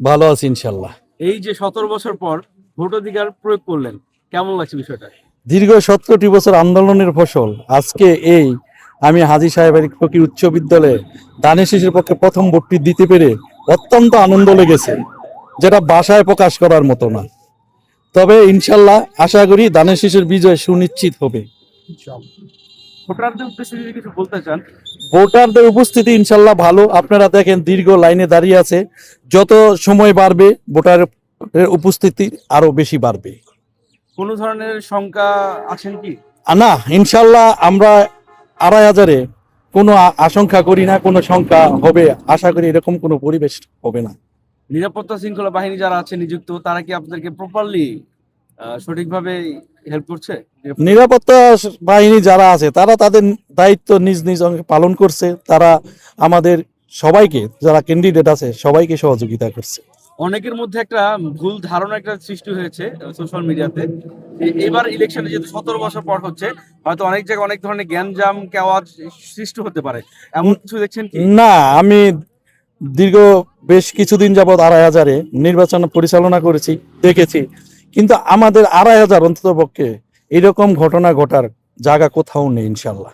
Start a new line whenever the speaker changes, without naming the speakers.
ভালো আছি ইনশাল্লাহ।
এই যে 17 বছর পর ভোটাধিকার প্রয়োগ করলেন, কেমন লাগছে বিষয়টা?
দীর্ঘ 17টি বছর আন্দোলনের ফসল আজকে এই আমি হাজী সাহেবের ফকির উচ্চ বিদ্যালয়ে দানের শীষের পক্ষে প্রথম ভোটটি দিতে পেরে অত্যন্ত আনন্দ লেগেছে, যেটা ভাষায় প্রকাশ করার মতো না। তবে ইনশাল্লাহ আশা করি দানের শীষের বিজয় সুনিশ্চিত হবে।
ভোটারদের উদ্দেশ্যে যদি কিছু বলতে চান।
ভোটারদের উপস্থিতি ইনশাল্লাহ ভালো। আপনারা দেখেন দীর্ঘ লাইনে দাঁড়িয়ে আছে। যত সময় বাড়বে ভোটারের উপস্থিতি আরো বেশি বাড়বে।
কোনো ধরনের শঙ্কা আছেন কি?
না, ইনশাল্লাহ আমরা 2,500-এ কোনো আশঙ্কা করি না, কোনো শঙ্কা হবে আশা করি এরকম কোনো পরিবেশ হবে না।
নিরাপত্তা শৃঙ্খলা বাহিনী যারা আছে নিযুক্ত, তারা কি আপনাদেরকে প্রপারলি সঠিকভাবে হেল্প করছে?
নিরাপত্তা বাহিনী যারা আছে তারা তাদের দায়িত্ব নিজ নিজ অঙ্গে পালন করছে। তারা আমাদের সবাইকে, যারা ক্যান্ডিডেট আছে সবাইকে সহযোগিতা করছে।
অনেকের মধ্যে একটা ভুল ধারণা একটা সৃষ্টি হয়েছে সোশ্যাল মিডিয়াতে, এবার ইলেকশনে যেহেতু 17 বছর পর হচ্ছে, হয়তো অনেক জায়গায় অনেক ধরনের গ্যাঞ্জাম কেওয়াজ সৃষ্টি হতে পারে, এমন কিছু দেখছেন কি?
না, আমি দীর্ঘ বেশ কিছুদিন যাবৎ 2,500-এ নির্বাচন পরিচালনা করেছি, দেখেছি। কিন্তু আমাদের 2,500 অন্তত পক্ষে এরকম ঘটনা ঘটার জায়গা কোথাও নেই ইনশাল্লাহ।